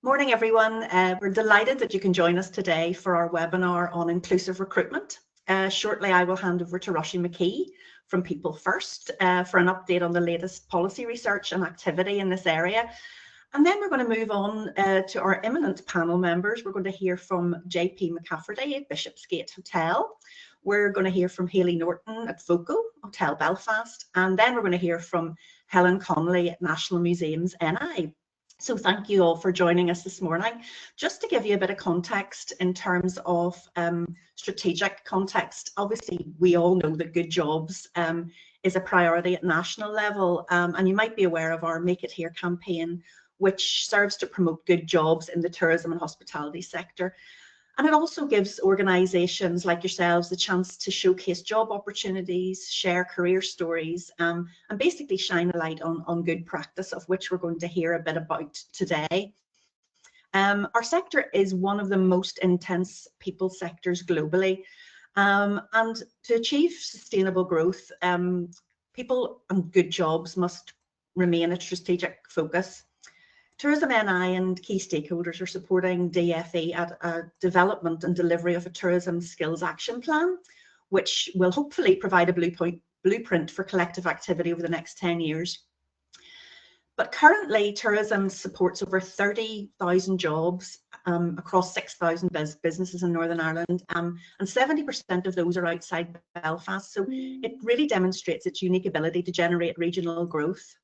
Morning, everyone. We're delighted that you can join us today for our webinar on inclusive recruitment. Shortly, I will hand over to Roisin McKee from People First for an update on the latest policy research and activity in this area. And then we're going to move on to our eminent panel members. We're going to hear from JP McCafferty at Bishopsgate Hotel. We're going to hear from Hayley Norton at Voco Hotel Belfast. And then we're going to hear from Helen Connolly at National Museums NI. So thank you all for joining us this morning. Just to give you a bit of context in terms of strategic context, obviously we all know that good jobs is a priority at national level, and you might be aware of our Make It Here campaign, which serves to promote good jobs in the tourism and hospitality sector. And it also gives organisations like yourselves the chance to showcase job opportunities, share career stories, and basically shine a light on good practice, of which we're going to hear a bit about today. Our sector is one of the most intense people sectors globally, and to achieve sustainable growth, people and good jobs must remain a strategic focus. Tourism NI and key stakeholders are supporting DFE at a development and delivery of a tourism skills action plan, which will hopefully provide a blueprint for collective activity over the next 10 years. But currently, tourism supports over 30,000 jobs across 6,000 businesses in Northern Ireland, and 70% of those are outside Belfast. So it really demonstrates its unique ability to generate regional growth.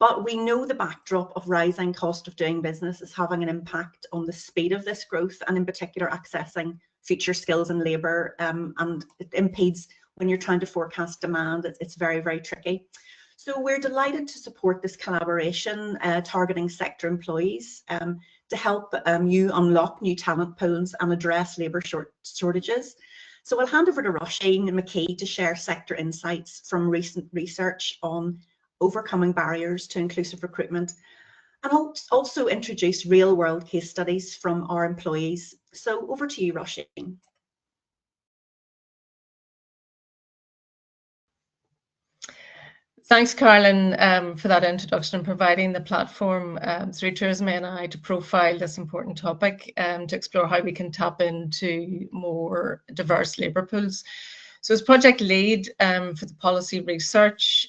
But we know the backdrop of rising cost of doing business is having an impact on the speed of this growth, and in particular accessing future skills and labour, and it impedes when you're trying to forecast demand. It's very, very tricky. So we're delighted to support this collaboration targeting sector employees to help you unlock new talent pools and address labour shortages. So I'll hand over to Roisin McKee to share sector insights from recent research on overcoming barriers to inclusive recruitment, and I'll also introduce real-world case studies from our employees. So over to you, Roisin. Thanks, Carolyn, for that introduction and providing the platform through Tourism NI to profile this important topic to explore how we can tap into more diverse labour pools. So as project lead for the policy research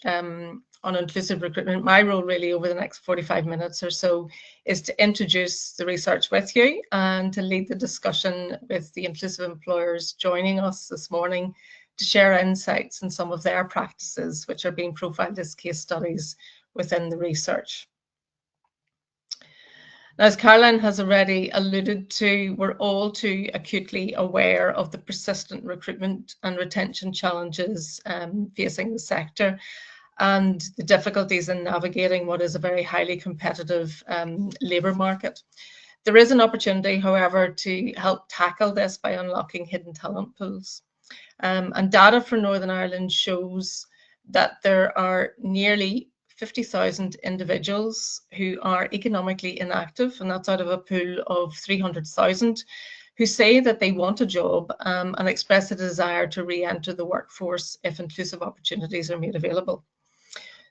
on inclusive recruitment, my role really over the next 45 minutes or so is to introduce the research with you and to lead the discussion with the inclusive employers joining us this morning to share insights in some of their practices, which are being profiled as case studies within the research. Now, as Caroline has already alluded to, we're all too acutely aware of the persistent recruitment and retention challenges facing the sector, and the difficulties in navigating what is a very highly competitive labour market. There is an opportunity, however, to help tackle this by unlocking hidden talent pools. And data for Northern Ireland shows that there are nearly 50,000 individuals who are economically inactive, and that's out of a pool of 300,000, who say that they want a job and express a desire to re-enter the workforce if inclusive opportunities are made available.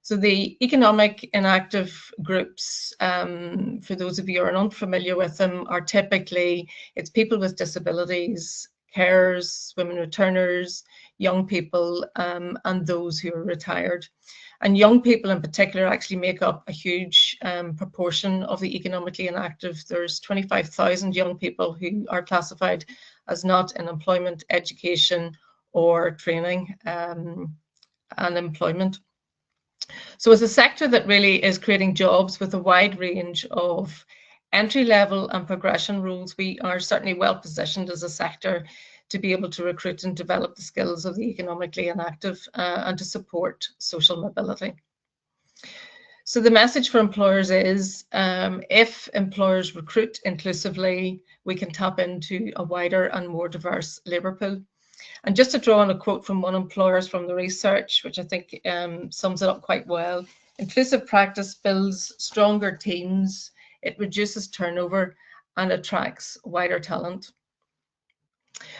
So the economic inactive groups, for those of you who are unfamiliar with them, are typically, it's people with disabilities, carers, women returners, young people, and those who are retired. And young people in particular actually make up a huge proportion of the economically inactive. There's 25,000 young people who are classified as not in employment, education, or training and employment. So as a sector that really is creating jobs with a wide range of entry level and progression roles, we are certainly well positioned as a sector to be able to recruit and develop the skills of the economically inactive and to support social mobility. So the message for employers is if employers recruit inclusively, we can tap into a wider and more diverse labour pool. And just to draw on a quote from one employer from the research, which I think sums it up quite well: inclusive practice builds stronger teams, it reduces turnover and attracts wider talent.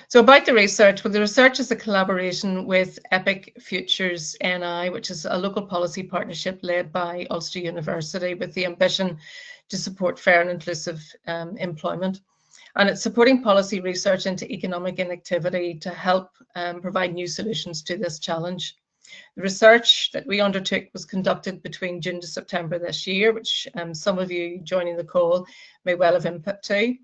So about the research, well, the research is a collaboration with Epic Futures NI, which is a local policy partnership led by Ulster University with the ambition to support fair and inclusive employment. And it's supporting policy research into economic inactivity to help provide new solutions to this challenge. The research that we undertook was conducted between June to September this year, which some of you joining the call may well have input to.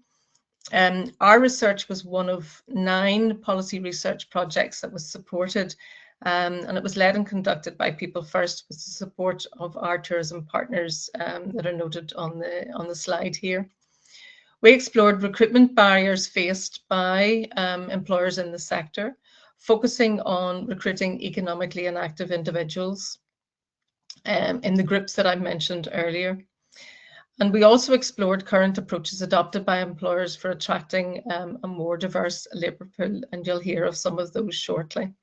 Our research was one of 9 policy research projects that was supported, and it was led and conducted by People First with the support of our tourism partners that are noted on the slide here. We explored recruitment barriers faced by employers in the sector, focusing on recruiting economically inactive individuals in the groups that I mentioned earlier. And we also explored current approaches adopted by employers for attracting a more diverse labour pool, and you'll hear of some of those shortly.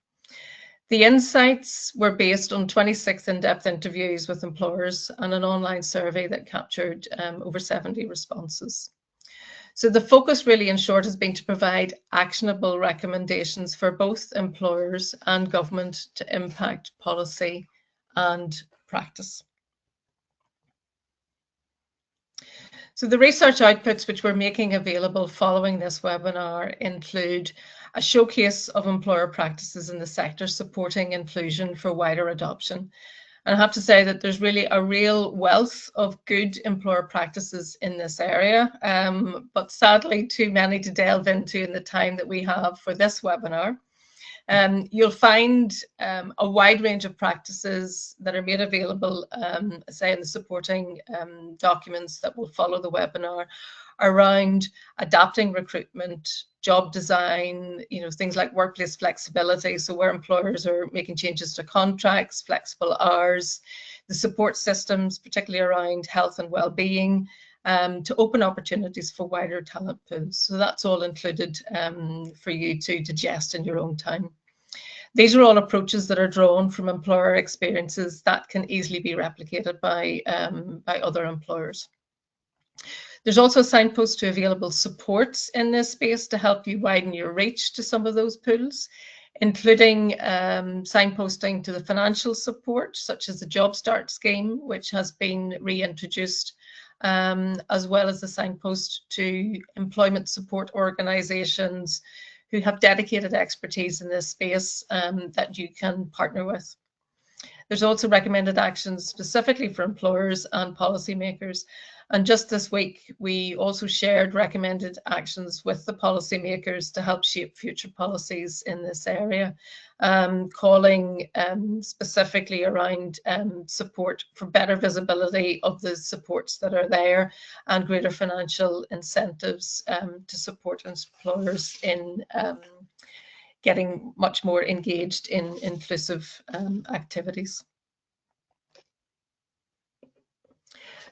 The insights were based on 26 in-depth interviews with employers and an online survey that captured over 70 responses. So the focus really, in short, has been to provide actionable recommendations for both employers and government to impact policy and practice. So the research outputs which we're making available following this webinar include a showcase of employer practices in the sector supporting inclusion for wider adoption. And I have to say that there's really a real wealth of good employer practices in this area, but sadly too many to delve into in the time that we have for this webinar. You'll find a wide range of practices that are made available, say in the supporting documents that will follow the webinar, around adapting recruitment, job design, things like workplace flexibility, so where employers are making changes to contracts, flexible hours, the support systems, particularly around health and well-being, to open opportunities for wider talent pools. So that's all included for you to digest in your own time. These are all approaches that are drawn from employer experiences that can easily be replicated by other employers. There's also signposts to available supports in this space to help you widen your reach to some of those pools, including signposting to the financial support, such as the Job Start scheme, which has been reintroduced, as well as the signpost to employment support organisations who have dedicated expertise in this space that you can partner with. There's also recommended actions specifically for employers and policymakers. And just this week, we also shared recommended actions with the policymakers to help shape future policies in this area, calling specifically around support for better visibility of the supports that are there and greater financial incentives to support employers in getting much more engaged in inclusive activities.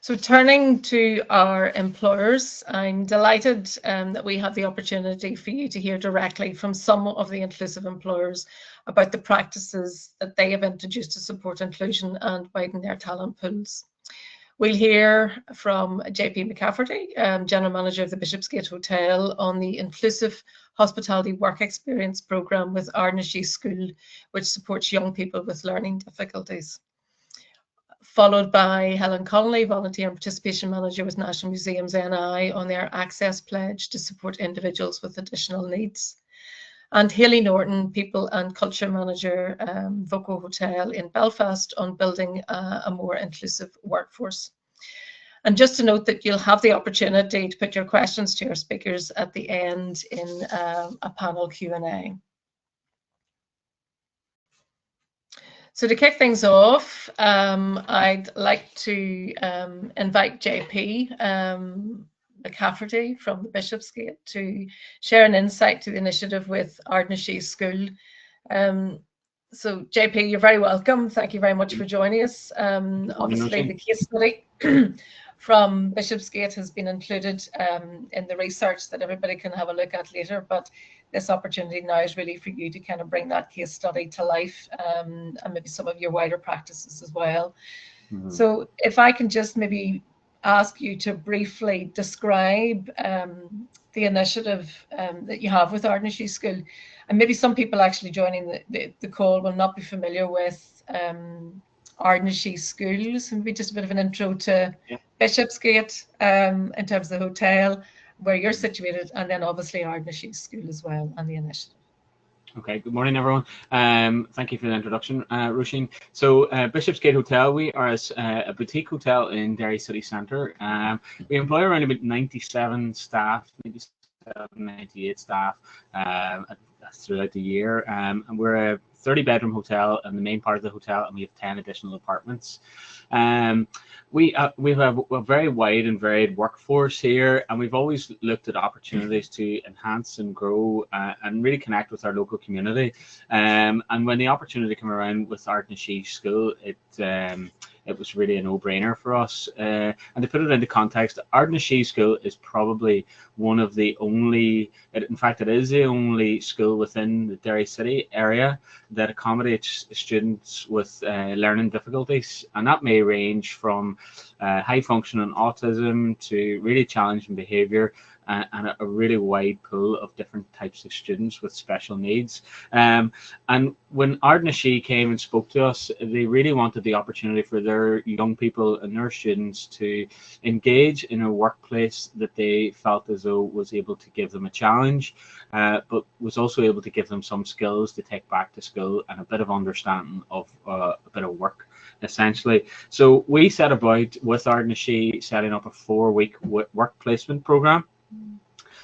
So turning to our employers, I'm delighted that we have the opportunity for you to hear directly from some of the inclusive employers about the practices that they have introduced to support inclusion and widen their talent pools. We'll hear from JP McCafferty, General Manager of the Bishopsgate Hotel, on the Inclusive Hospitality Work Experience Programme with Ardnashee School, which supports young people with learning difficulties. Followed by Helen Connolly, Volunteer and Participation Manager with National Museums NI, on their Access Pledge to support individuals with additional needs. And Hayley Norton, People and Culture Manager, Voco Hotel in Belfast, on building a more inclusive workforce. And just to note that you'll have the opportunity to put your questions to our speakers at the end in a panel Q&A. So to kick things off, I'd like to invite JP McCafferty from the Bishopsgate to share an insight to the initiative with Ardnashee School. So JP, you're very welcome. Thank you very much for joining us. Obviously, the case study from Bishopsgate has been included in the research that everybody can have a look at later, but this opportunity now is really for you to kind of bring that case study to life and maybe some of your wider practices as well. Mm-hmm. So if I can just maybe ask you to briefly describe the initiative that you have with Ardnashee School, and maybe some people actually joining the call will not be familiar with Ardnashee Schools, and maybe just a bit of an intro to Bishopsgate in terms of the hotel where you're situated, and then obviously Ardnashee School as well and the initiative. Okay, good morning, everyone. Thank you for the introduction, Roisin. So Bishopsgate Hotel, we are a boutique hotel in Derry City Centre. We employ around about 97 staff, 98 staff throughout the year. And we're a 30-bedroom hotel in the main part of the hotel, and we have 10 additional apartments. We have a very wide and varied workforce here, and we've always looked at opportunities to enhance and grow and really connect with our local community. And when the opportunity came around with Ardnashee School, it was really a no-brainer for us. And to put it into context, Ardnashee School is probably one of the only, in fact, it is the only school within the Derry City area that accommodates students with learning difficulties. And that may range from high functioning autism to really challenging behaviour, and a really wide pool of different types of students with special needs. And when Ardnashee came and spoke to us, they really wanted the opportunity for their young people and their students to engage in a workplace that they felt as though was able to give them a challenge, but was also able to give them some skills to take back to school and a bit of understanding of a bit of work, essentially. So we set about with Ardnashee setting up a 4-week work placement program.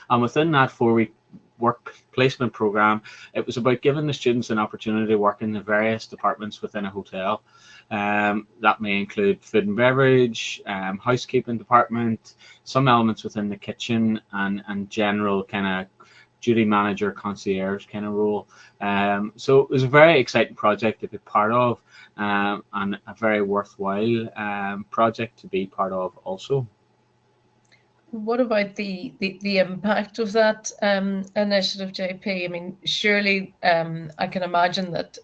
And within that 4-week work placement program, it was about giving the students an opportunity to work in the various departments within a hotel. That may include food and beverage, housekeeping department, some elements within the kitchen, and general kind of duty manager, concierge kind of role. So it was a very exciting project to be part of, and a very worthwhile project to be part of also. What about the impact of that initiative, JP? I mean, surely I can imagine that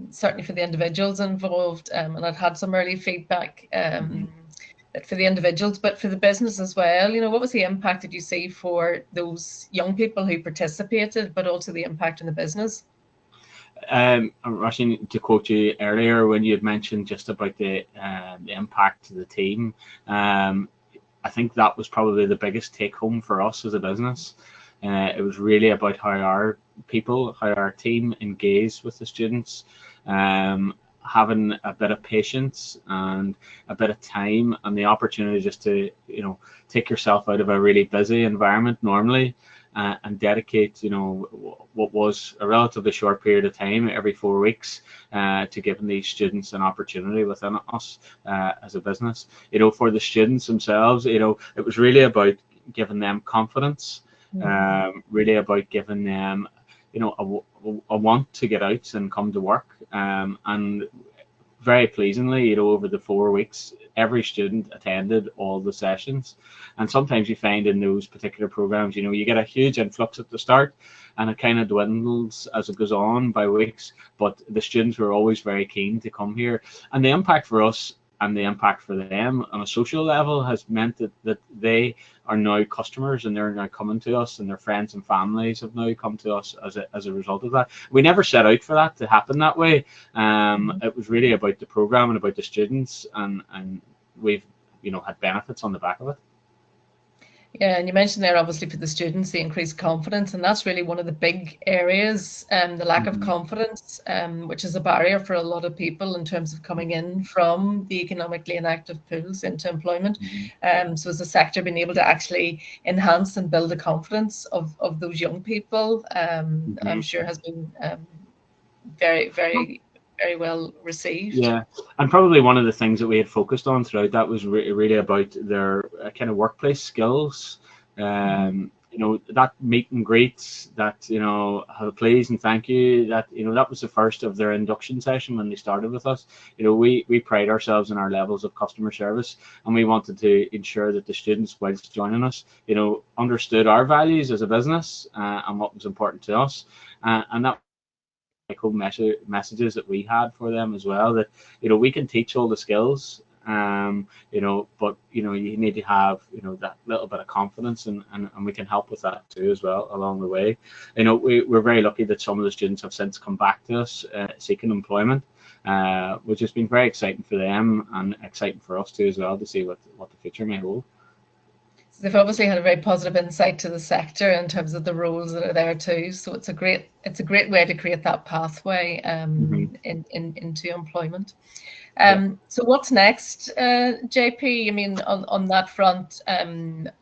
certainly for the individuals involved, and I've had some early feedback that for the individuals, but for the business as well, you know, what was the impact that you see for those young people who participated, but also the impact in the business? Roisin, to quote you earlier when you had mentioned just about the impact to the team, I think that was probably the biggest take home for us as a business. It was really about how our people, how our team engaged with the students, having a bit of patience and a bit of time and the opportunity just to, you know, take yourself out of a really busy environment normally, and dedicate, you know, what was a relatively short period of time every 4 weeks to giving these students an opportunity within us as a business. You know, for the students themselves, you know, it was really about giving them confidence, really about giving them, you know, a want to get out and come to work. And very pleasingly, you know, over the 4 weeks, every student attended all the sessions. And sometimes you find in those particular programs, you know, you get a huge influx at the start and it kind of dwindles as it goes on by weeks, but the students were always very keen to come here. And the impact for us and the impact for them on a social level has meant that they are now customers, and they're now coming to us, and their friends and families have now come to us as a result of that. We never set out for that to happen that way. It was really about the program and about the students, and we've, you know, had benefits on the back of it. Yeah, and you mentioned there obviously for the students the increased confidence, and that's really one of the big areas, the lack of confidence, which is a barrier for a lot of people in terms of coming in from the economically inactive pools into employment. So as a sector being able to actually enhance and build the confidence of those young people, I'm sure has been very, very well received. Yeah, and probably one of the things that we had focused on throughout that was really about their kind of workplace skills. You know, that meet and greets, that, you know, please and thank you, that, you know, that was the first of their induction session when they started with us. You know, we pride ourselves in our levels of customer service, and we wanted to ensure that the students, whilst joining us, you know, understood our values as a business and what was important to us, and that home messages that we had for them as well, that, you know, we can teach all the skills, you know, but, you know, you need to have, you know, that little bit of confidence, and we can help with that too as well along the way. You know, we're very lucky that some of the students have since come back to us seeking employment, which has been very exciting for them and exciting for us too as well to see what the future may hold. So they've obviously had a very positive insight to the sector in terms of the roles that are there too. So it's a great way to create that pathway into employment. So what's next, JP? I mean, on that front,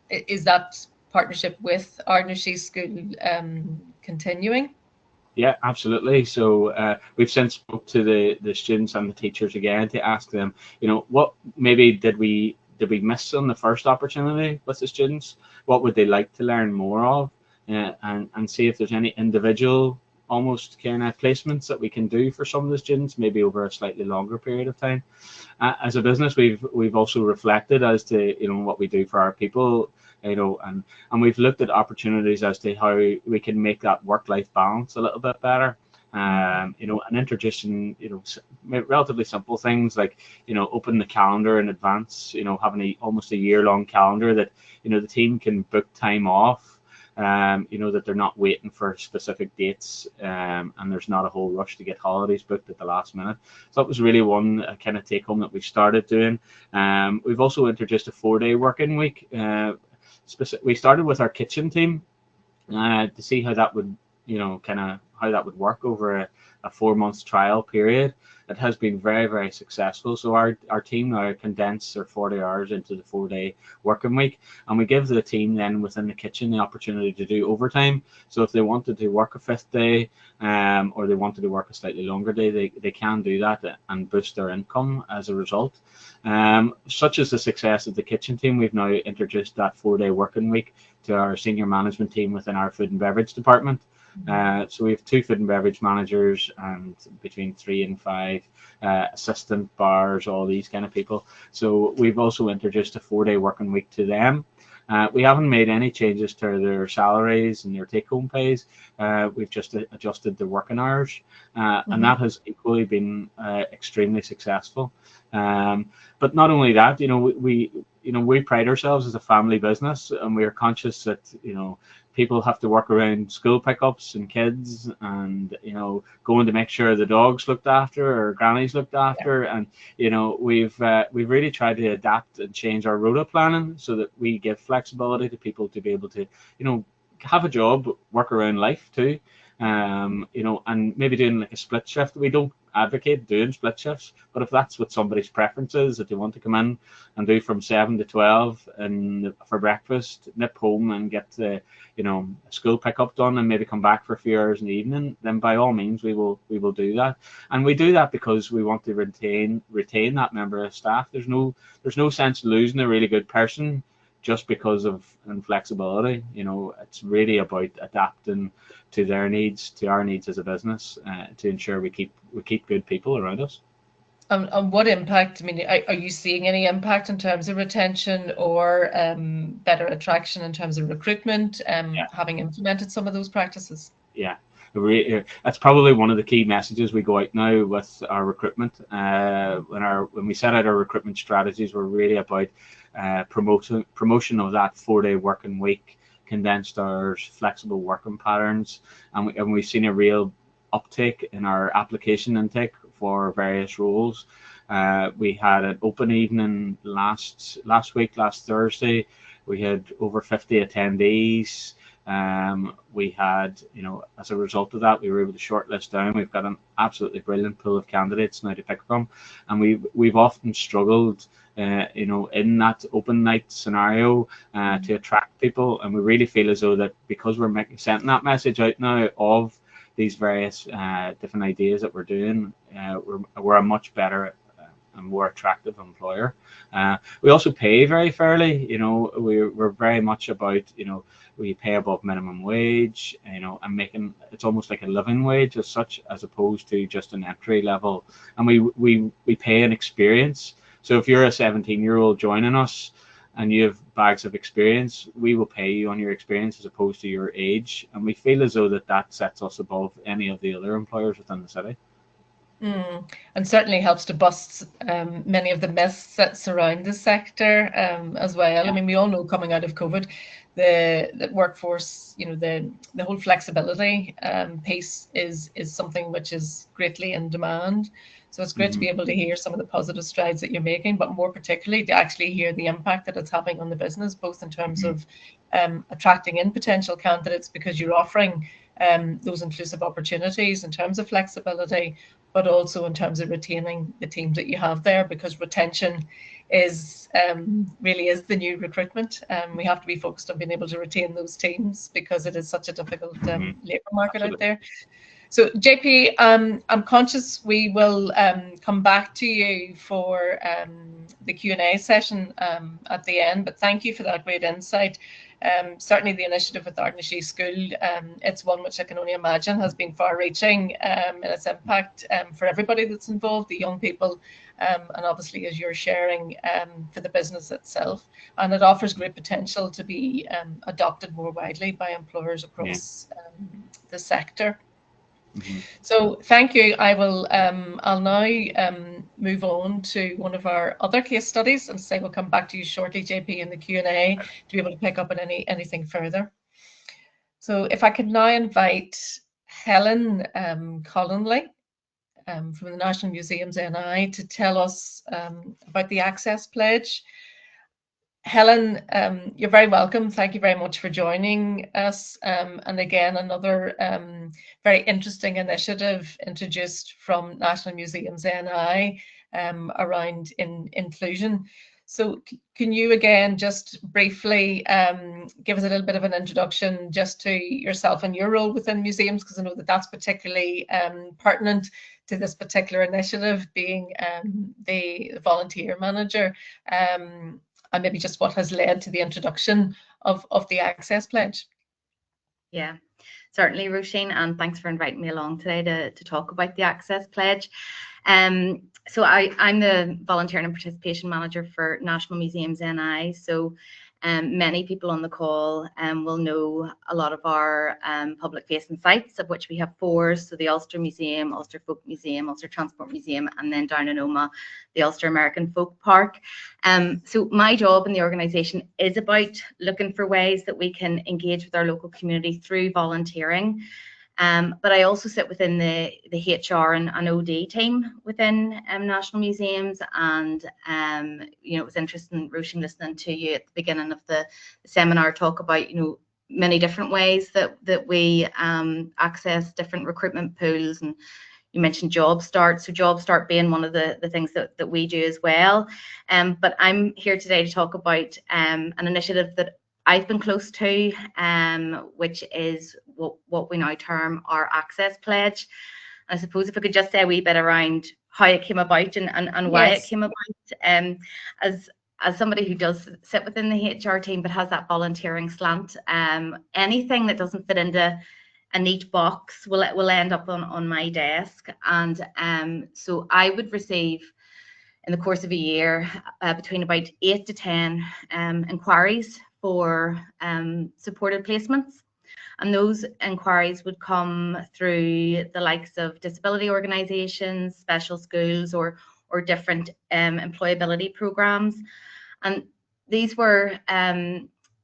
is that partnership with Ardnashee School continuing? Yeah, absolutely. So we've since spoke to the students and the teachers again to ask them, what maybe did we miss on the first opportunity with the students? What would they like to learn more of? And see if there's any individual almost kind of placements that we can do for some of the students, maybe over a slightly longer period of time. As a business, we've also reflected as to what we do for our people, and we've looked at opportunities as to how we can make that work-life balance a little bit better. And introducing relatively simple things like open the calendar in advance, having almost a year-long calendar that the team can book time off. That they're not waiting for specific dates, and there's not a whole rush to get holidays booked at the last minute. So that was really one kind of take home that we started doing. We've also introduced a 4-day working week. We started with our kitchen team to see how that would, how that would work over a 4-month trial period. It has been very, very successful. So our team now condense their 40 hours into the 4-day working week, and we give the team then within the kitchen the opportunity to do overtime. So if they wanted to work a 5th day, or they wanted to work a slightly longer day, they can do that and boost their income as a result. Such as the success of the kitchen team, we've now introduced that 4-day working week to our senior management team within our food and beverage department. So we have 2 food and beverage managers and between 3 and 5 assistant bars, all these kind of people. So we've also introduced a 4-day working week to them. We haven't made any changes to their salaries and their take-home pays. We've just adjusted the working hours, and that has equally been extremely successful. But not only that, we pride ourselves as a family business, and we are conscious that people have to work around school pickups and kids, and going to make sure the dogs looked after or granny's looked after. And we've really tried to adapt and change our rota planning so that we give flexibility to people to be able to have a job, work around life too. And maybe doing like a split shift. We don't advocate doing split shifts, but if that's what somebody's preference is, that they want to come in and do from 7 to 12 and for breakfast, nip home and get the a school pickup done and maybe come back for a few hours in the evening, then by all means we will do that. And we do that because we want to retain that member of staff. There's no sense losing a really good person just because of inflexibility. It's really about adapting to their needs, to our needs as a business, to ensure we keep good people around us. And what impact? I mean, are you seeing any impact in terms of retention or better attraction in terms of recruitment? Having implemented some of those practices. Yeah. That's probably one of the key messages we go out now with our recruitment. When we set out our recruitment strategies, we're really about promotion of that 4-day working week, condensed hours, flexible working patterns, and we've seen a real uptake in our application intake for various roles. We had an open evening last Thursday. We had over 50 attendees. We had, as a result of that, we were able to shortlist down. We've got an absolutely brilliant pool of candidates now to pick from, and we've often struggled, in that open night scenario to attract people, and we really feel as though that because we're sending that message out now of these various different ideas that we're doing, we're a much better and more attractive employer. We also pay very fairly. We're very much about, we pay above minimum wage, and making it's almost like a living wage as such, as opposed to just an entry level. And we pay an experience. So if you're a 17-year-old joining us and you have bags of experience, we will pay you on your experience as opposed to your age. And we feel as though that sets us above any of the other employers within the city. And certainly helps to bust many of the myths that surround the sector as well. Yeah. I mean, we all know coming out of COVID, the workforce, the whole flexibility piece is something which is greatly in demand. So it's great to be able to hear some of the positive strides that you're making, but more particularly to actually hear the impact that it's having on the business, both in terms of attracting in potential candidates because you're offering those inclusive opportunities in terms of flexibility, but also in terms of retaining the teams that you have there, because retention is really is the new recruitment. We have to be focused on being able to retain those teams because it is such a difficult labour market out there. So JP, I'm conscious we will come back to you for the Q&A session at the end, but thank you for that great insight. Certainly the initiative with Ardnashee School, it's one which I can only imagine has been far-reaching in its impact for everybody that's involved, the young people, and obviously as you're sharing for the business itself. And it offers great potential to be adopted more widely by employers across the sector. So thank you. I'll now move on to one of our other case studies, and say we'll come back to you shortly, JP, in the Q&A to be able to pick up on anything further. So if I could now invite Helen Collinley from the National Museums NI to tell us about the Access Pledge. Helen, you're very welcome. Thank you very much for joining us. And again, another very interesting initiative introduced from National Museums NI around inclusion. So can you again just briefly give us a little bit of an introduction just to yourself and your role within museums, because I know that that's particularly pertinent to this particular initiative, being the volunteer manager. And maybe just what has led to the introduction of the Access Pledge. Yeah, certainly, Roisin, and thanks for inviting me along today to talk about the Access Pledge. So I'm the volunteering and participation manager for National Museums NI. So many people on the call will know a lot of our public-facing sites, of which we have 4. So the Ulster Museum, Ulster Folk Museum, Ulster Transport Museum, and then down in Omagh, the Ulster American Folk Park. So my job in the organisation is about looking for ways that we can engage with our local community through volunteering. But I also sit within the HR and OD team within National Museums, and you know, it was interesting, Roisin, listening to you at the beginning of the seminar talk about, you know, many different ways that we access different recruitment pools, and you mentioned Job Start. So Job Start being one of the things that we do as well. But I'm here today to talk about an initiative that I've been close to, which is what we now term our Access Pledge. I suppose if I could just say a wee bit around how it came about and why it came about. As somebody who does sit within the HR team but has that volunteering slant, anything that doesn't fit into a neat box will end up on my desk. And so I would receive, in the course of a year, between about 8 to 10 inquiries for supported placements, and those inquiries would come through the likes of disability organisations, special schools, or different employability programs. And these were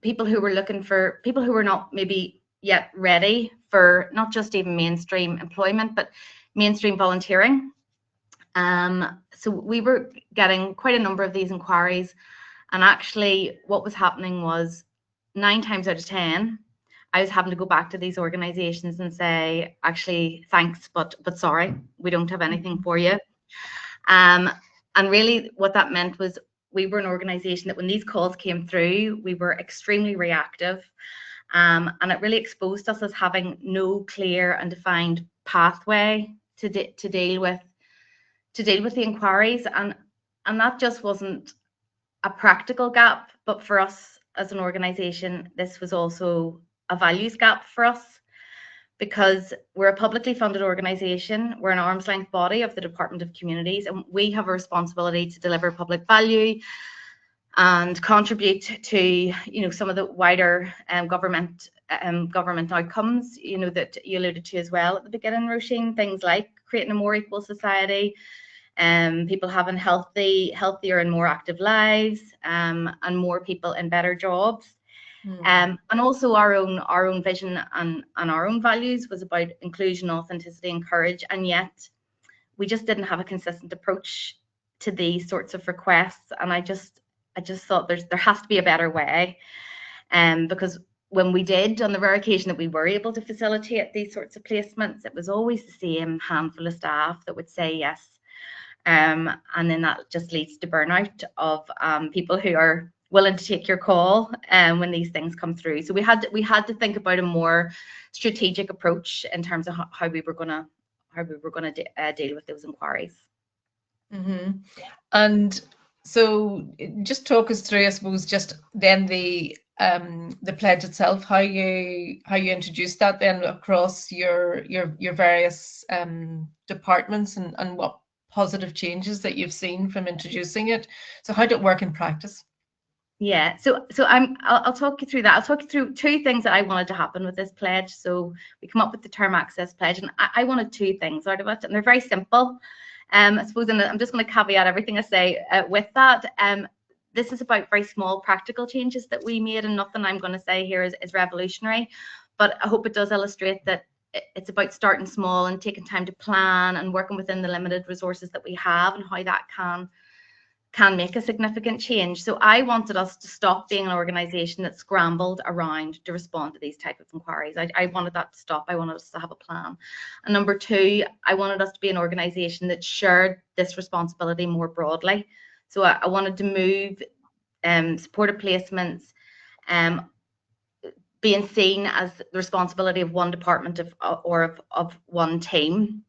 people who were looking for people who were not maybe yet ready for not just even mainstream employment, but mainstream volunteering. So we were getting quite a number of these inquiries. And actually what was happening was 9 times out of 10, I was having to go back to these organisations and say, actually, thanks, but sorry, we don't have anything for you. And really what that meant was we were an organisation that when these calls came through, we were extremely reactive. And it really exposed us as having no clear and defined pathway to deal with the inquiries. And that just wasn't a practical gap, but for us as an organisation, this was also a values gap for us, because we're a publicly funded organisation. We're an arm's length body of the Department of Communities, and we have a responsibility to deliver public value and contribute to, you know, some of the wider government outcomes, you know, that you alluded to as well at the beginning, Roisin, things like creating a more equal society, people having healthier and more active lives, and more people in better jobs. And also our own vision and our own values was about inclusion, authenticity and courage. And yet we just didn't have a consistent approach to these sorts of requests, and I just thought there has to be a better way, because when we did, on the rare occasion that we were able to facilitate these sorts of placements, it was always the same handful of staff that would say yes, and then that just leads to burnout of people who are willing to take your call when these things come through. So we had to think about a more strategic approach in terms of how we were gonna deal with those inquiries. Mm-hmm. And so just talk us through, I suppose, just then the pledge itself, how you introduced that then across your various departments, and what positive changes that you've seen from introducing it. So how did it work in practice? Yeah, so I'll talk you through that. I'll talk you through two things that I wanted to happen with this pledge. So we come up with the term access pledge, and I wanted two things out of it, and they're very simple. I suppose, and I'm just going to caveat everything I say with that. This is about very small practical changes that we made, and nothing I'm going to say here is revolutionary, but I hope it does illustrate that it's about starting small and taking time to plan and working within the limited resources that we have, and how that can make a significant change. So I wanted us to stop being an organisation that scrambled around to respond to these type of inquiries. I wanted that to stop. I wanted us to have a plan. And number two, I wanted us to be an organisation that shared this responsibility more broadly. So I wanted to move supported placements being seen as the responsibility of one department of one team,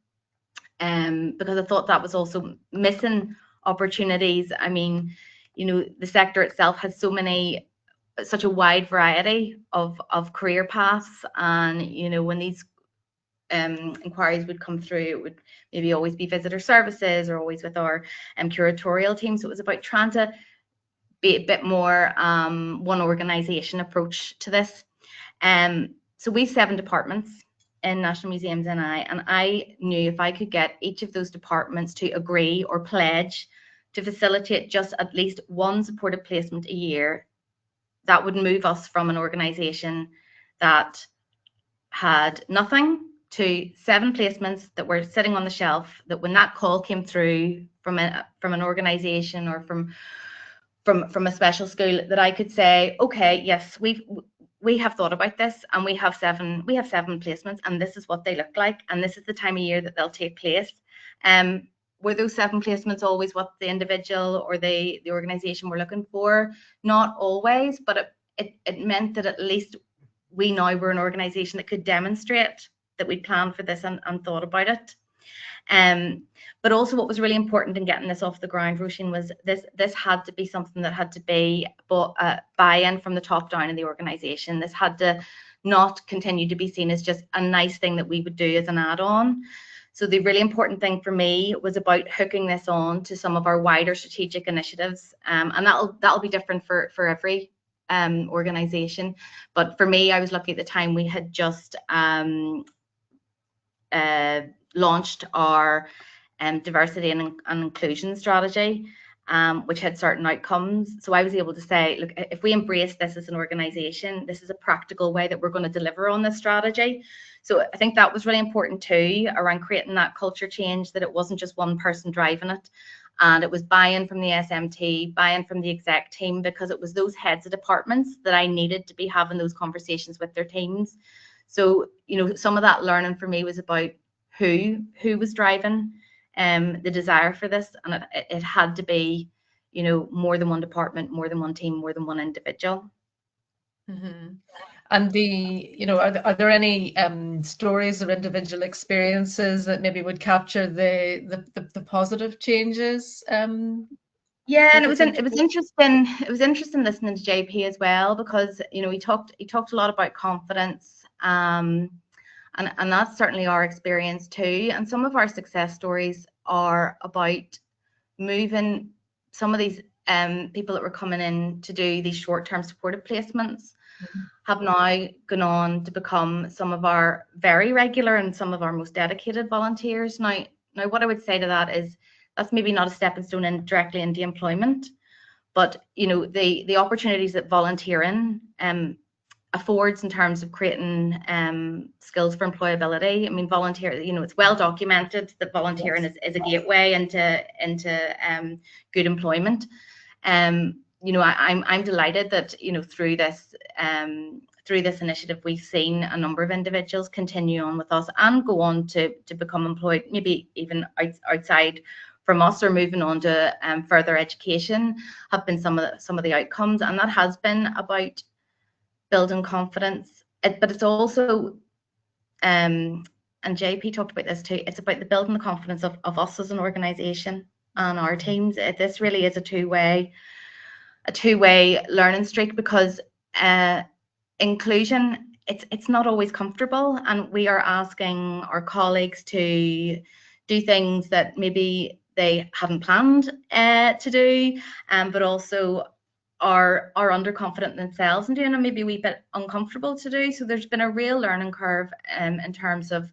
because I thought that was also missing opportunities. I mean, you know, the sector itself has such a wide variety of career paths, and you know, when these inquiries would come through, it would maybe always be visitor services or always with our curatorial team. So it was about trying to be a bit more one organisation approach to this. So we have 7 departments in National Museums and I knew if I could get each of those departments to agree or pledge to facilitate just at least one supported placement a year, that would move us from an organisation that had nothing to 7 placements that were sitting on the shelf, that when that call came through from an organisation or from a special school, that I could say, okay, yes, we have thought about this, and we have 7 placements, and this is what they look like, and this is the time of year that they'll take place. Were those 7 placements always what the individual or the organisation were looking for? Not always, but it meant that at least we now were an organisation that could demonstrate that we'd planned for this and thought about it. But also what was really important in getting this off the ground, Roisin, was this had to be something that had to be buy-in from the top down in the organisation. This had to not continue to be seen as just a nice thing that we would do as an add-on. So the really important thing for me was about hooking this on to some of our wider strategic initiatives, and that'll be different for every organisation. But for me, I was lucky at the time we had just launched our diversity and inclusion strategy, which had certain outcomes. So I was able to say, look, if we embrace this as an organisation, this is a practical way that we're going to deliver on this strategy. So I think that was really important too, around creating that culture change, that it wasn't just one person driving it, and it was buy-in from the SMT, buy-in from the exec team, because it was those heads of departments that I needed to be having those conversations with their teams. So, you know, some of that learning for me was about who was driving the desire for this, and it had to be, you know, more than one department, more than one team, more than one individual. Mm-hmm. And you know, are there any stories or individual experiences that maybe would capture the positive changes? Yeah, and it was interesting. It was interesting listening to JP as well, because you know he talked a lot about confidence, and that's certainly our experience too. And some of our success stories are about moving some of these people that were coming in to do these short-term supportive placements, have now gone on to become some of our very regular and some of our most dedicated volunteers. Now what I would say to that is that's maybe not a stepping stone directly into employment, but you know, the opportunities that volunteering affords in terms of creating skills for employability. I mean, volunteer, it's well documented that volunteering is a gateway into good employment. I'm delighted that through this initiative, we've seen a number of individuals continue on with us and go on to become employed, maybe even outside from us, or moving on to further education, have been some of the outcomes, and that has been about building confidence. But it's also, and JP talked about this too, it's about the building the confidence of us as an organisation and our teams. This really is a two-way learning streak, because inclusion, it's not always comfortable, and we are asking our colleagues to do things that maybe they hadn't planned to do, but also are underconfident themselves and doing, and maybe a wee bit uncomfortable to do. So there's been a real learning curve in terms of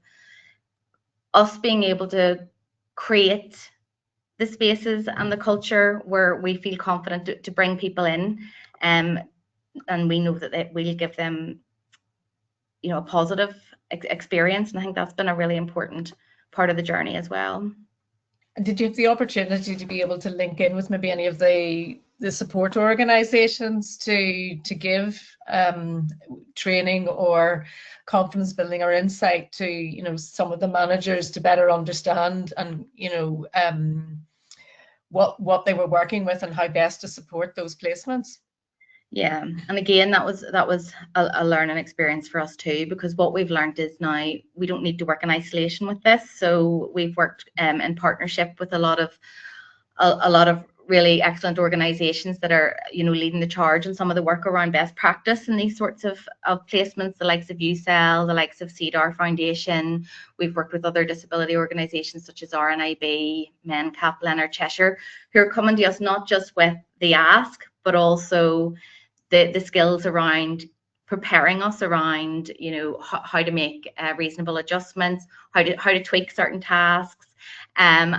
us being able to create the spaces and the culture where we feel confident to bring people in, and we know that we'll give them, a positive experience. And I think that's been a really important part of the journey as well. Did you have the opportunity to be able to link in with maybe any of the support organisations to give training or confidence building or insight to some of the managers to better understand and what they were working with and how best to support those placements? Yeah, and again, that was a learning experience for us too, because what we've learned is now we don't need to work in isolation with this. So we've worked in partnership with a lot of really excellent organisations that are leading the charge in some of the work around best practice and these sorts of placements, the likes of UCell, the likes of CEDAR Foundation. We've worked with other disability organisations such as RNIB, MENCAP, Leonard Cheshire, who are coming to us not just with the ask, but also the skills around preparing us around how to make reasonable adjustments, how to tweak certain tasks, and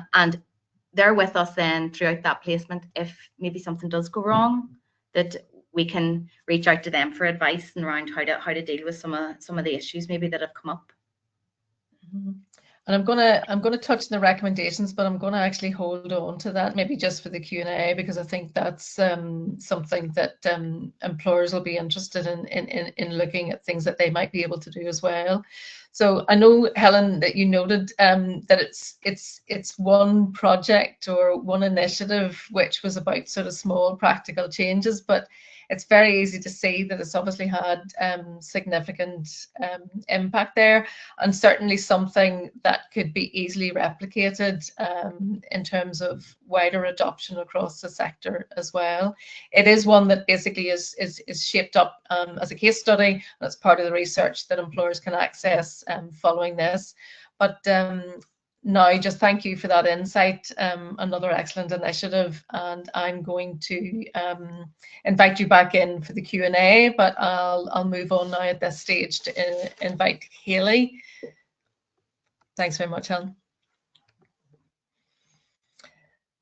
they're with us then throughout that placement. If maybe something does go wrong, that we can reach out to them for advice and around how to deal with some of the issues maybe that have come up. Mm-hmm. And I'm gonna touch on the recommendations, but I'm gonna actually hold on to that maybe just for the Q&A, because I think that's something that employers will be interested in looking at, things that they might be able to do as well. So I know, Helen, that you noted that it's one project or one initiative which was about sort of small practical changes, but it's very easy to see that it's obviously had significant impact there, and certainly something that could be easily replicated in terms of wider adoption across the sector as well. It is one that basically is shaped up as a case study, and it's part of the research that employers can access following this. But now, just thank you for that insight. Another excellent initiative, and I'm going to invite you back in for the Q&A, but I'll move on now at this stage to invite Hayley. Thanks very much, Helen.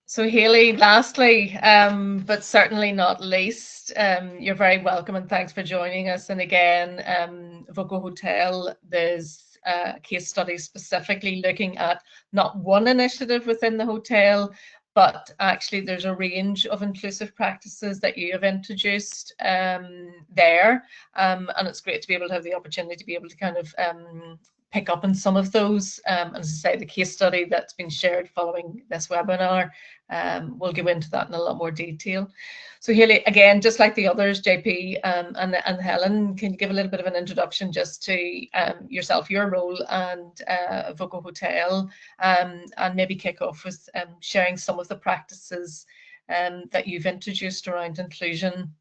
So Hayley, lastly, but certainly not least, you're very welcome and thanks for joining us. And again, Voco Hotel, there's a case study specifically looking at not one initiative within the hotel, but actually there's a range of inclusive practices that you have introduced there. And it's great to be able to have the opportunity to be able to kind of pick up on some of those. As I say, the case study that's been shared following this webinar, we'll go into that in a lot more detail. So Hayley, again, just like the others, JP and Helen, can you give a little bit of an introduction just to yourself, your role, and Voco Hotel, and maybe kick off with sharing some of the practices that you've introduced around inclusion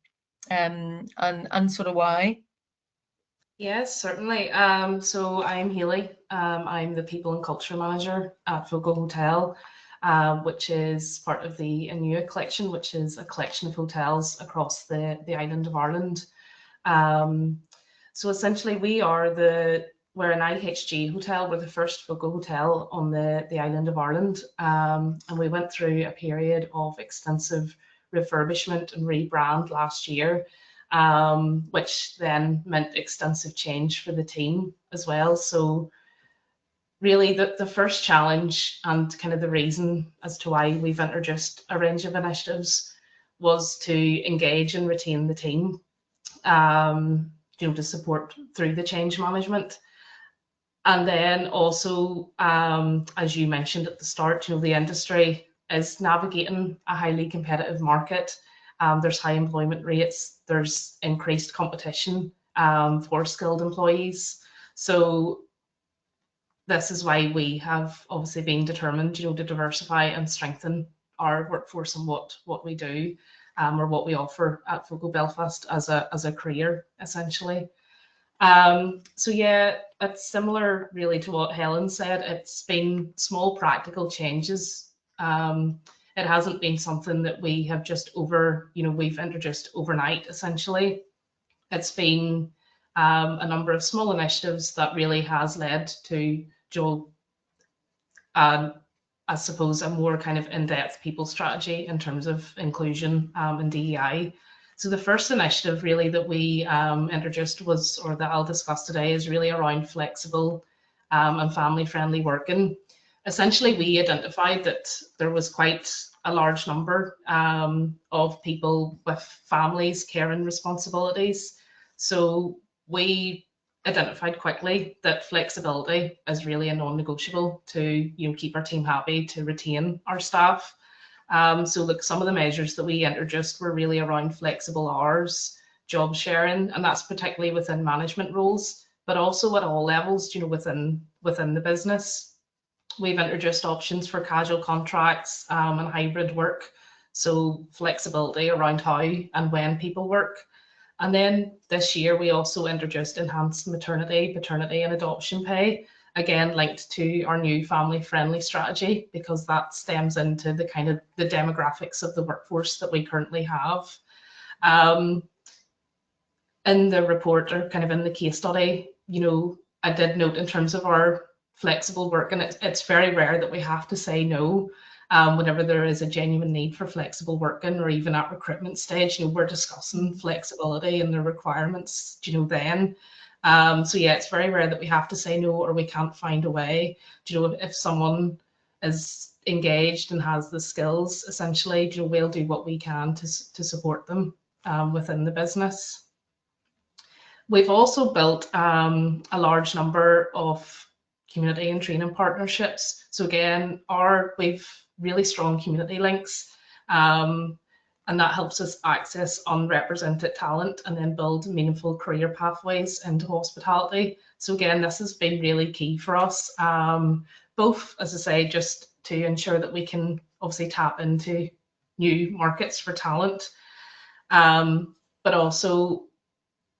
and sort of why? Yes, certainly. So I'm Hayley. I'm the People and Culture Manager at Voco Hotel, which is part of the Anua collection, which is a collection of hotels across the island of Ireland. So essentially we're an IHG hotel. We're the first Voco hotel on the island of Ireland. And we went through a period of extensive refurbishment and rebrand last year. which then meant extensive change for the team as well. So really the first challenge and kind of the reason as to why we've introduced a range of initiatives was to engage and retain the team, to support through the change management. And then also, as you mentioned at the start, the industry is navigating a highly competitive market. There's high employment rates, there's increased competition for skilled employees. So this is why we have obviously been determined, to diversify and strengthen our workforce and what we do, or what we offer at Fogo Belfast as a career, essentially. So yeah, it's similar really to what Helen said. It's been small practical changes. It hasn't been something that we have just we've introduced overnight, essentially. It's been a number of small initiatives that really has led to I suppose a more kind of in-depth people strategy in terms of inclusion and DEI. So the first initiative really that we introduced or that I'll discuss today, is really around flexible and family-friendly working. Essentially, we identified that there was quite a large number of people with families, caring responsibilities. So we identified quickly that flexibility is really a non-negotiable to keep our team happy, to retain our staff. So look, some of the measures that we introduced were really around flexible hours, job sharing, and that's particularly within management roles, but also at all levels, within the business. We've introduced options for casual contracts and hybrid work, so flexibility around how and when people work. And then this year, we also introduced enhanced maternity, paternity, and adoption pay, again linked to our new family-friendly strategy, because that stems into the kind of the demographics of the workforce that we currently have. In the report, or kind of in the case study, I did note in terms of our flexible work, and it's very rare that we have to say no. Whenever there is a genuine need for flexible working, or even at recruitment stage, we're discussing flexibility and the requirements, then. So yeah, it's very rare that we have to say no, or we can't find a way. If someone is engaged and has the skills, essentially, we'll do what we can to support them within the business. We've also built a large number of community and training partnerships. So again, we've really strong community links, and that helps us access unrepresented talent and then build meaningful career pathways into hospitality. So again, this has been really key for us, both, as I say, just to ensure that we can obviously tap into new markets for talent, but also,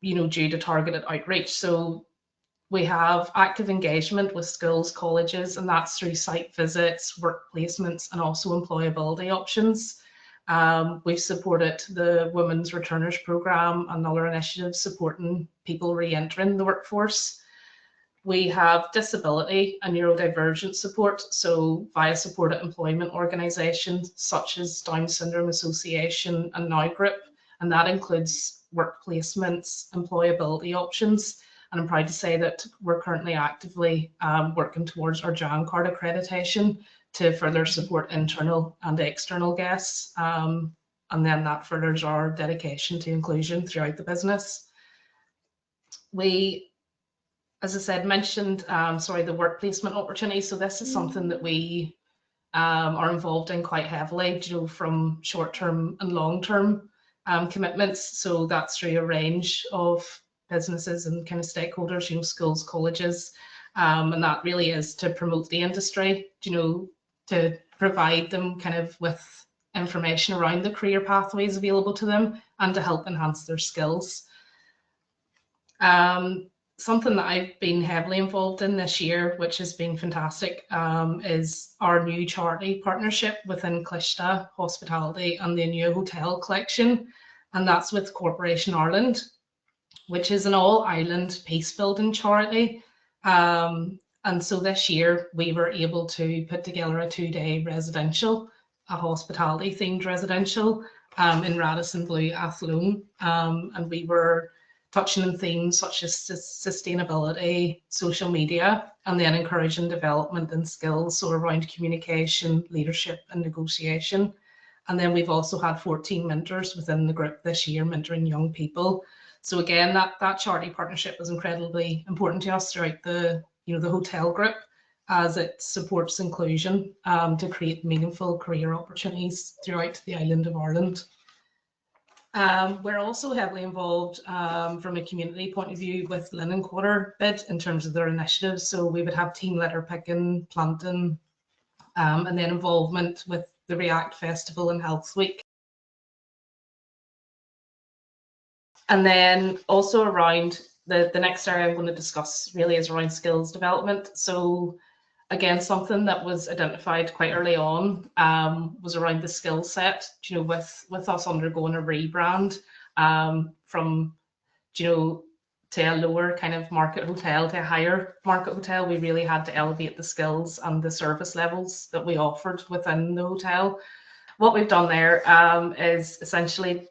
due to targeted outreach. So we have active engagement with schools, colleges, and that's through site visits, work placements, and also employability options. We've supported the Women's Returners Programme and other initiatives supporting people re-entering the workforce. We have disability and neurodivergent support, so via supported employment organisations such as Down Syndrome Association and Now Group, and that includes work placements, employability options. And I'm proud to say that we're currently actively working towards our JAM card accreditation to further support internal and external guests. And then that furthers our dedication to inclusion throughout the business. We, as I said, mentioned, the work placement opportunity. So this is something that we are involved in quite heavily, from short-term and long-term commitments. So that's through a range of businesses and kind of stakeholders, schools, colleges, and that really is to promote the industry, to provide them kind of with information around the career pathways available to them and to help enhance their skills. Something that I've been heavily involved in this year, which has been fantastic, is our new charity partnership within Clishta Hospitality and the New Hotel Collection, and that's with Corporation Ireland, which is an all-Ireland peace-building charity. And so this year we were able to put together a 2-day residential, a hospitality-themed residential, in Radisson Blue Athlone, and we were touching on themes such as sustainability, social media, and then encouraging development and skills, so around communication, leadership, and negotiation. And then we've also had 14 mentors within the group this year, mentoring young people. So again, that charity partnership was incredibly important to us throughout the hotel group, as it supports inclusion to create meaningful career opportunities throughout the island of Ireland. We're also heavily involved from a community point of view with Linen Quarter bid in terms of their initiatives. So we would have team litter picking, planting, and then involvement with the React Festival and Health Week. And then also around the next area I'm going to discuss really is around skills development. So again, something that was identified quite early on was around the skill set, with us undergoing a rebrand from, to a lower kind of market hotel to a higher market hotel. We really had to elevate the skills and the service levels that we offered within the hotel. What we've done there is essentially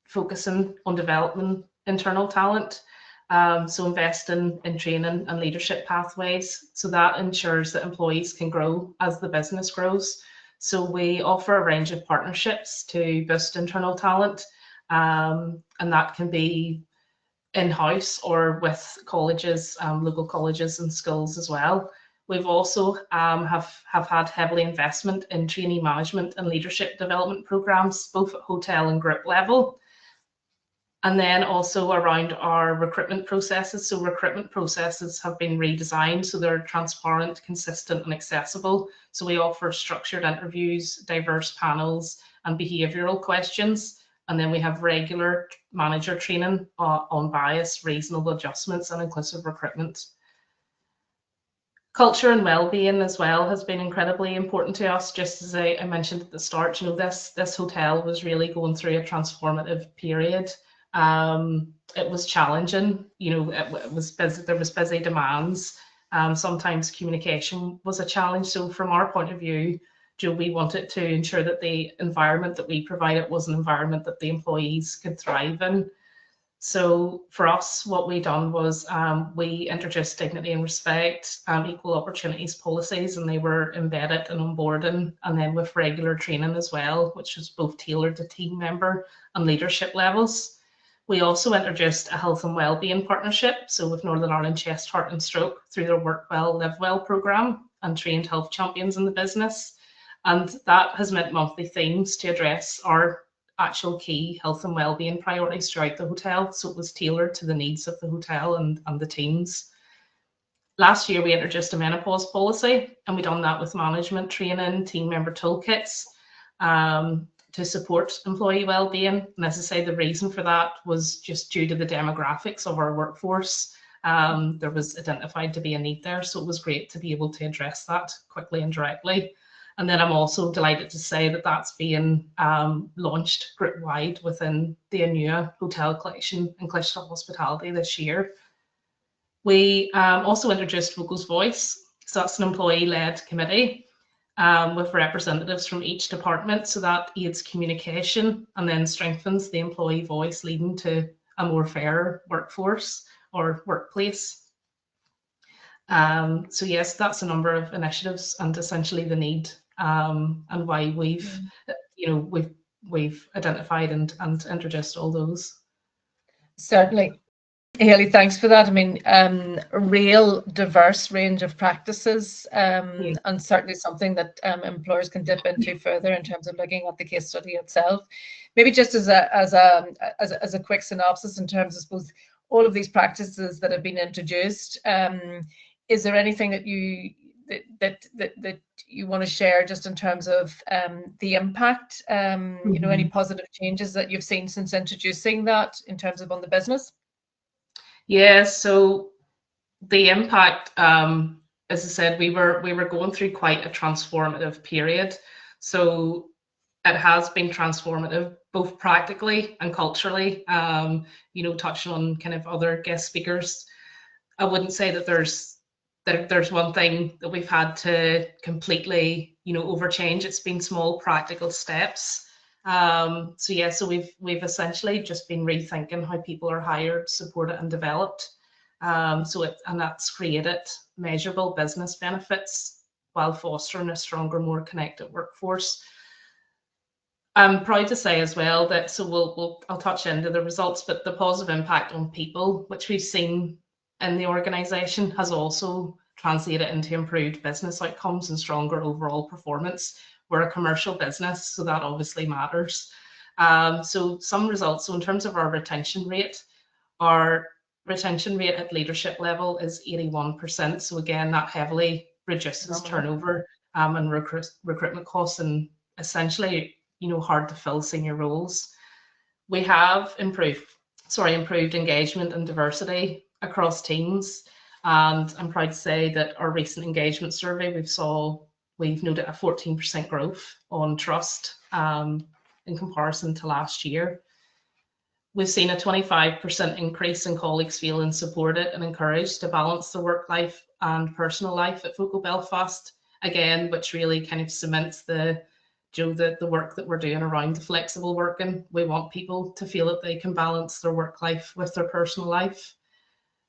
focusing on developing internal talent. So investing in training and leadership pathways, so that ensures that employees can grow as the business grows. So we offer a range of partnerships to boost internal talent, and that can be in-house or with colleges, local colleges and schools as well. We've also have had heavily investment in trainee management and leadership development programs, both at hotel and group level. And then also around our recruitment processes. So recruitment processes have been redesigned so they're transparent, consistent, and accessible. So we offer structured interviews, diverse panels, and behavioural questions. And then we have regular manager training on bias, reasonable adjustments, and inclusive recruitment. Culture and well-being as well has been incredibly important to us. Just as I mentioned at the start, this hotel was really going through a transformative period. It was challenging, it was busy, there was busy demands. Sometimes communication was a challenge. So from our point of view, we wanted to ensure that the environment that we provided was an environment that the employees could thrive in. So for us, what we done was we introduced dignity and respect, equal opportunities policies, and they were embedded in onboarding, and then with regular training as well, which was both tailored to team member and leadership levels. We also introduced a health and wellbeing partnership, so with Northern Ireland Chest, Heart and Stroke through their Work Well, Live Well programme, and trained health champions in the business. And that has meant monthly themes to address our actual key health and wellbeing priorities throughout the hotel. So it was tailored to the needs of the hotel and the teams. Last year, we introduced a menopause policy, and we done that with management training, team member toolkits, to support employee well-being. And as I say, the reason for that was just due to the demographics of our workforce. There was identified to be a need there, so it was great to be able to address that quickly and directly. And then I'm also delighted to say that that's being launched group-wide within the Anua Hotel Collection and Cluisteau Hospitality this year. We also introduced Vocal's Voice, so that's an employee-led committee with representatives from each department, so that aids communication and then strengthens the employee voice, leading to a more fair workforce or workplace. So yes, that's a number of initiatives and essentially the need and why we've identified and introduced all those. Certainly. Hayley, thanks for that. I mean, a real diverse range of practices, and certainly something that employers can dip into further in terms of looking at the case study itself. Maybe just as a quick synopsis in terms of, I suppose, all of these practices that have been introduced. Is there anything that you want to share just in terms of the impact? Any positive changes that you've seen since introducing that in terms of on the business? Yeah, so the impact, as I said, we were going through quite a transformative period. So it has been transformative, both practically and culturally. Touching on kind of other guest speakers, I wouldn't say that there's one thing that we've had to completely, overchange. It's been small practical steps. So yeah, so we've essentially just been rethinking how people are hired, supported, and developed. And that's created measurable business benefits while fostering a stronger, more connected workforce. I'm proud to say as well that, so I'll touch into the results, but the positive impact on people, which we've seen in the organisation, has also translated into improved business outcomes and stronger overall performance. We're a commercial business, so that obviously matters. So some results, so in terms of our retention rate at leadership level is 81%. So again, that heavily reduces turnover and recruitment costs, and essentially, hard to fill senior roles. We have improved engagement and diversity across teams. And I'm proud to say that our recent engagement survey, we've noted a 14% growth on trust in comparison to last year. We've seen a 25% increase in colleagues feeling supported and encouraged to balance the work life and personal life at Focal Belfast, again, which really kind of cements the work that we're doing around the flexible working. We want people to feel that they can balance their work life with their personal life.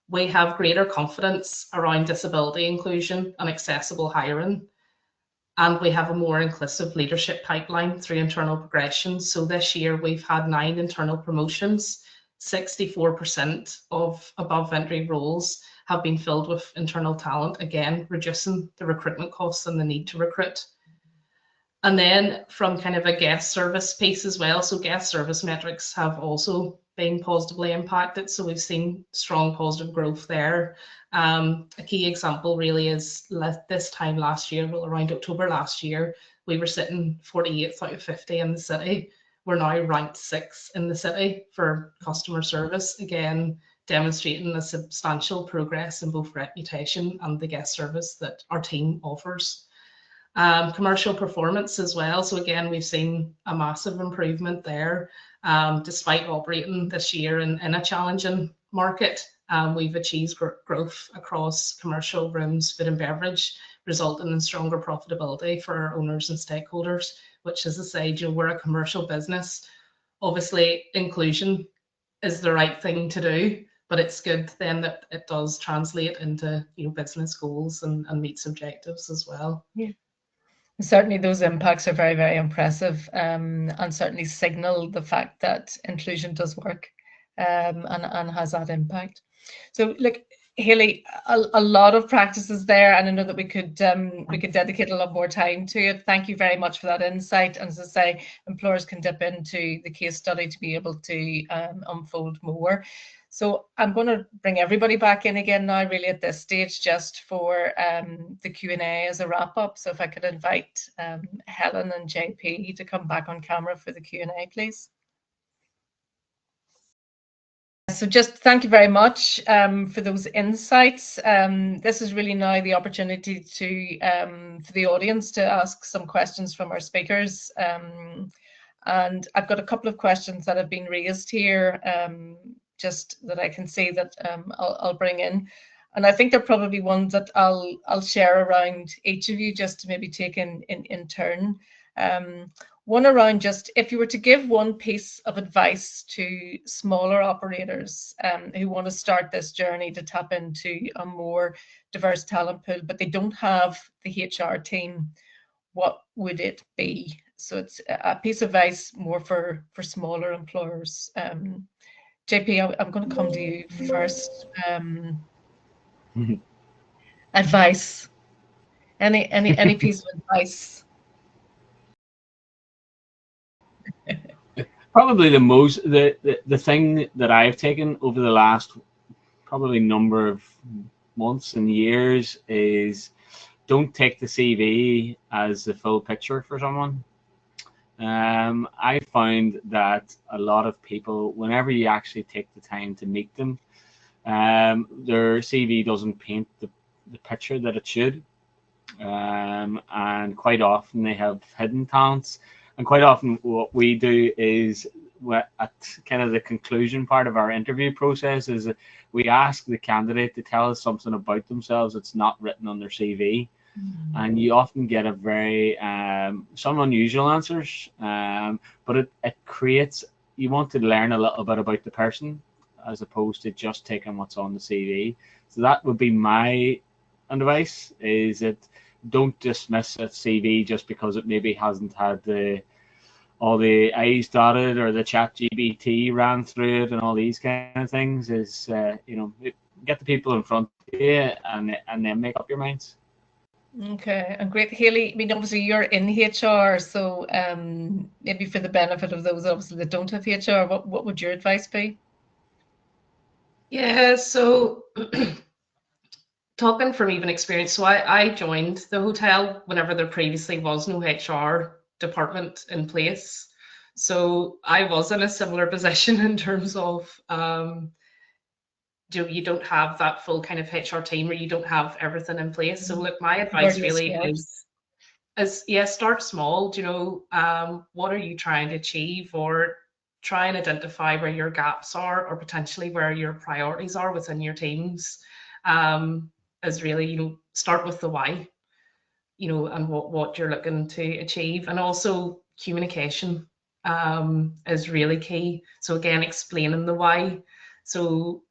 We have greater confidence around disability inclusion and accessible hiring. And we have a more inclusive leadership pipeline through internal progression. So this year we've had 9 internal promotions. 64% of above entry roles have been filled with internal talent, again, reducing the recruitment costs and the need to recruit. And then from kind of a guest service piece as well, so guest service metrics have also been positively impacted. So we've seen strong positive growth there. A key example really is this time last year, well, around October last year, we were sitting 48th out of 50 in the city. We're now ranked 6th in the city for customer service, again, demonstrating the substantial progress in both reputation and the guest service that our team offers. Commercial performance as well. So again, we've seen a massive improvement there. Despite operating this year in a challenging market, we've achieved growth across commercial, rooms, food and beverage, resulting in stronger profitability for our owners and stakeholders, which, as I say, we're a commercial business. Obviously, inclusion is the right thing to do, but it's good then that it does translate into business goals and meets objectives as well. Yeah. Certainly those impacts are very, very impressive, and certainly signal the fact that inclusion does work and has that impact. So look, Hayley, a lot of practices there, and I know that we could dedicate a lot more time to it. Thank you very much for that insight. And as I say, employers can dip into the case study to be able to unfold more. So I'm going to bring everybody back in again now, really at this stage, just for the Q&A as a wrap up. So if I could invite Helen and JP to come back on camera for the Q&A, please. So just thank you very much for those insights. This is really now the opportunity for the audience to ask some questions from our speakers. And I've got a couple of questions that have been raised here, just that I can see that I'll bring in. And I think they're probably ones that I'll share around each of you, just to maybe take in turn. One around just if you were to give one piece of advice to smaller operators who want to start this journey to tap into a more diverse talent pool, but they don't have the HR team, what would it be? So it's a piece of advice more for smaller employers. JP, I'm going to come to you first. Advice. Any piece of advice? Probably the thing that I've taken over the last probably number of months and years is don't take the CV as the full picture for someone. I found that a lot of people, whenever you actually take the time to meet them, their CV doesn't paint the picture that it should. And quite often they have hidden talents. And quite often what we do is at kind of the conclusion part of our interview process is we ask the candidate to tell us something about themselves that's not written on their CV. and you often get a very some unusual answers, but it creates, you want to learn a little bit about the person as opposed to just taking what's on the CV. So that would be my advice, is that don't dismiss a CV just because it maybe hasn't had all the I's dotted or the chat GBT ran through it and all these kind of things. Is get the people in front of you and then make up your minds. Okay, and great. Hayley, I mean, obviously you're in HR, so maybe for the benefit of those obviously that don't have HR, what would your advice be? Yeah, so talking from even experience, so I joined the hotel whenever there previously was no HR department in place. So I was in a similar position in terms of you don't have that full kind of HR team, or you don't have everything in place. So look, my advice really is yeah, start small. What are you trying to achieve, or try and identify where your gaps are, or potentially where your priorities are within your teams. Is really, start with the why, and what you're looking to achieve. And also communication is really key. So again, explaining the why. So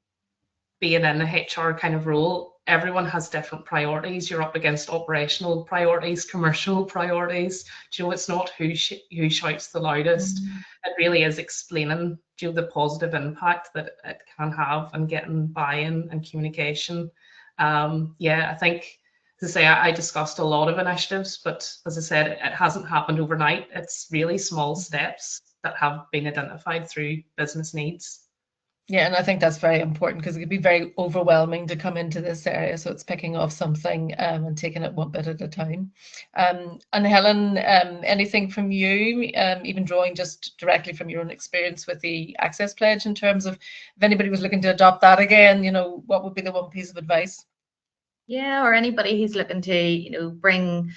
being in a HR kind of role, everyone has different priorities. You're up against operational priorities, commercial priorities. It's not who shouts the loudest. It really is explaining the positive impact that it can have, and getting buy-in and communication. I think, as I say, I discussed a lot of initiatives, but as I said, it hasn't happened overnight. It's really small steps that have been identified through business needs. Yeah, and I think that's very important, because it can be very overwhelming to come into this area. So it's picking off something and taking it one bit at a time. And Helen, anything from you, even drawing just directly from your own experience with the Access Pledge, in terms of if anybody was looking to adopt that again, what would be the one piece of advice? Yeah, or anybody who's looking to, bring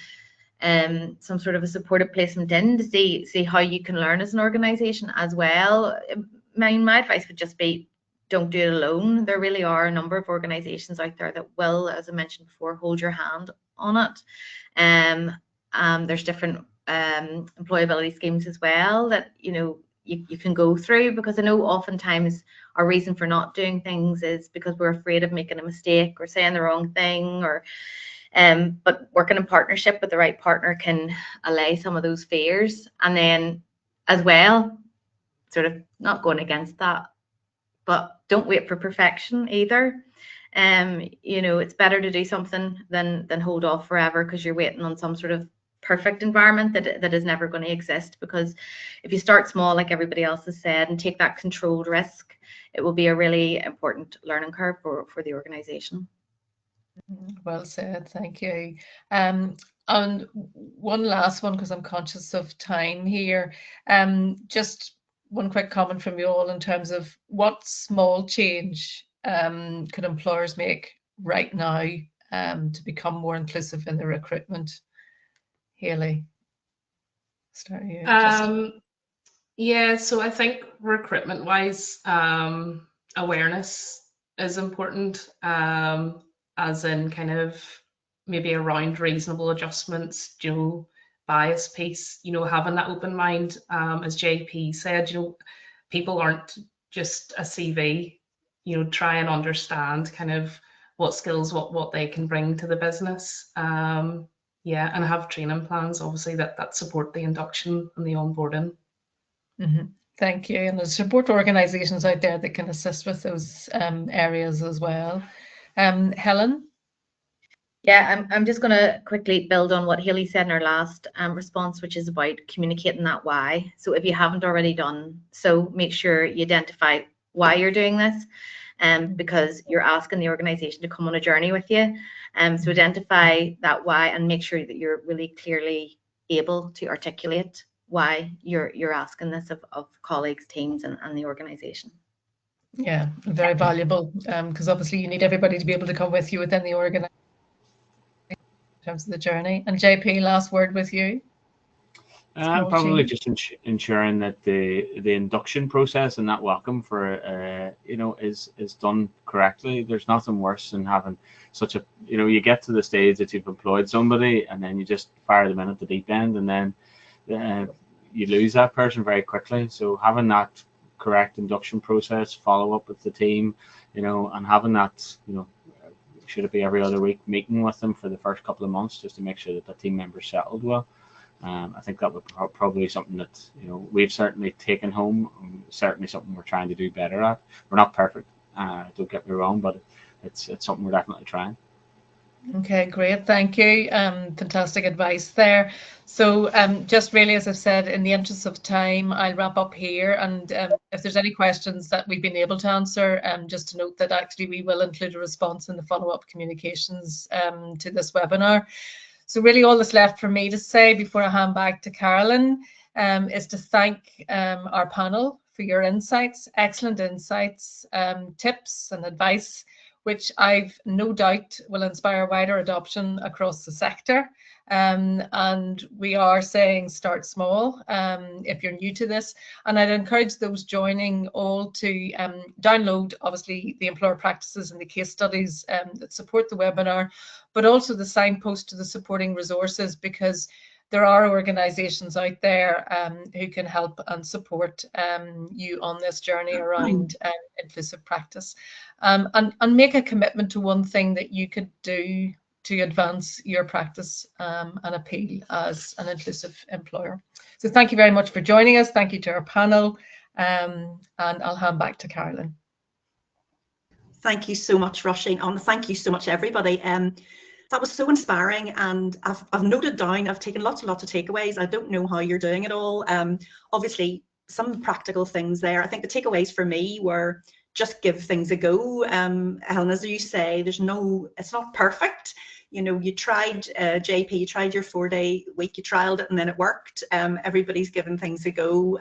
some sort of a supportive placement in to see how you can learn as an organisation as well. My advice would just be, don't do it alone. There really are a number of organisations out there that will, as I mentioned before, hold your hand on it. There's different employability schemes as well that you can go through, because I know oftentimes our reason for not doing things is because we're afraid of making a mistake or saying the wrong thing, or but working in partnership with the right partner can allay some of those fears. And then as well, sort of not going against that, but don't wait for perfection either. It's better to do something than hold off forever, because you're waiting on some sort of perfect environment that is never going to exist. Because if you start small, like everybody else has said, and take that controlled risk, it will be a really important learning curve for the organization. Well said, thank you. And one last one, because I'm conscious of time here. Just one quick comment from you all in terms of what small change could employers make right now to become more inclusive in their recruitment? Hayley, start you. Yeah, so I think recruitment wise, awareness is important, as in kind of maybe around reasonable adjustments, bias piece, having that open mind. As JP said, people aren't just a CV, try and understand kind of what skills, what they can bring to the business. Yeah, and have training plans, obviously, that support the induction and the onboarding. Thank you. And there's support organisations out there that can assist with those areas as well. Helen? Yeah, I'm just going to quickly build on what Hayley said in her last response, which is about communicating that why. So if you haven't already done so, make sure you identify why you're doing this, because you're asking the organisation to come on a journey with you. So identify that why, and make sure that you're really clearly able to articulate why you're asking this of colleagues, teams, and the organisation. Yeah, very valuable, because obviously you need everybody to be able to come with you within the organisation in terms of the journey. And JP, last word with you. Small Probably change. just ensuring that the induction process and that welcome for you know is done correctly. There's nothing worse than having such a, you know, you get to the stage that you've employed somebody and then you just fire them in at the deep end, and then you lose that person very quickly. So having that correct induction process, follow up with the team, you know, and having that, you know, should it be every other week meeting with them for the first couple of months just to make sure that the team members settled well. I think that would probably something that, you know, we've certainly taken home, certainly something we're trying to do better at. We're not perfect, don't get me wrong, but it's something we're definitely trying. Okay, great. Thank you. Fantastic advice there. So just really, as I've said, in the interest of time, I'll wrap up here. And if there's any questions that we've been able to answer, just to note that actually we will include a response in the follow-up communications to this webinar. So really all that's left for me to say before I hand back to Carolyn is to thank our panel for your insights, excellent insights, tips and advice, which I've no doubt will inspire wider adoption across the sector. And we are saying start small if you're new to this. And I'd encourage those joining all to download, obviously, the employer practices and the case studies that support the webinar, but also the signpost to the supporting resources, because there are organisations out there who can help and support you on this journey around inclusive practice. And make a commitment to one thing that you could do to advance your practice and appeal as an inclusive employer. So thank you very much for joining us. Thank you to our panel. And I'll hand back to Carolyn. Thank you so much, Roisin, and thank you so much, everybody. That was so inspiring, and I've noted down, I've taken lots of takeaways. I don't know how you're doing it all. Obviously, some practical things there. I think the takeaways for me were just give things a go. Helen, as you say, it's not perfect. You know, you tried JP, you tried your 4-day week, you trialed it and then it worked. Everybody's given things a go.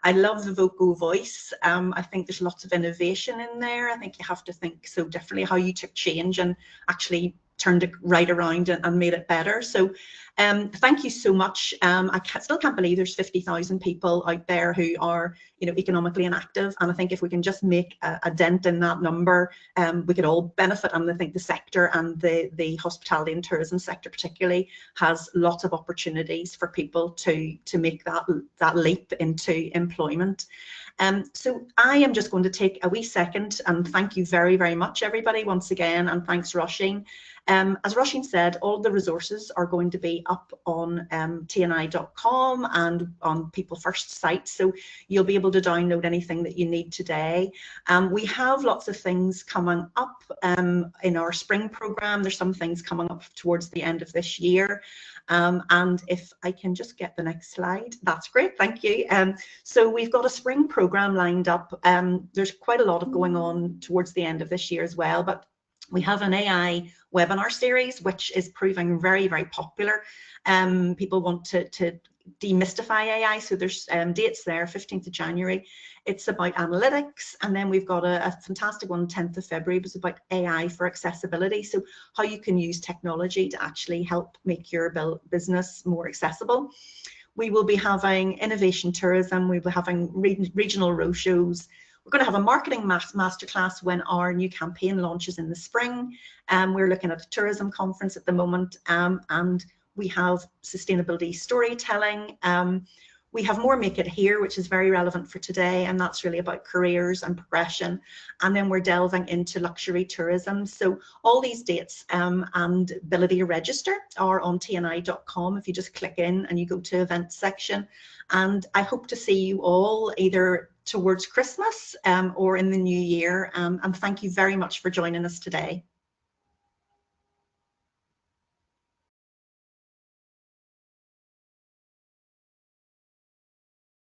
I love the vocal voice. I think there's lots of innovation in there. I think you have to think so differently how you took change and actually turned it right around and made it better. So thank you so much. I still can't believe there's 50,000 people out there who are, you know, economically inactive. And I think if we can just make a dent in that number, we could all benefit. And I think the sector and the hospitality and tourism sector particularly has lots of opportunities for people to make that leap into employment. So I am just going to take a wee second and thank you very much, everybody, once again, and thanks, Roisin. As Roisin said, all the resources are going to be up on tni.com and on People First site, so you'll be able to download anything that you need today. We have lots of things coming up in our spring program. There's some things coming up towards the end of this year. And if I can just get the next slide, that's great, thank you. So we've got a spring program lined up. There's quite a lot of going on towards the end of this year as well, but we have an AI webinar series, which is proving very popular. People want to demystify AI, so there's dates there, 15th of January. It's about analytics, and then we've got a fantastic one, 10th of February, it's about AI for accessibility, so how you can use technology to actually help make your business more accessible. We will be having innovation tourism, we'll be having regional roadshows. We're going to have a marketing masterclass when our new campaign launches in the spring. We're looking at a tourism conference at the moment, and we have sustainability storytelling. We have more Make It Here, which is very relevant for today, and that's really about careers and progression. And then we're delving into luxury tourism. So all these dates and ability to register are on tni.com if you just click in and you go to events section. And I hope to see you all either towards Christmas or in the new year. And thank you very much for joining us today.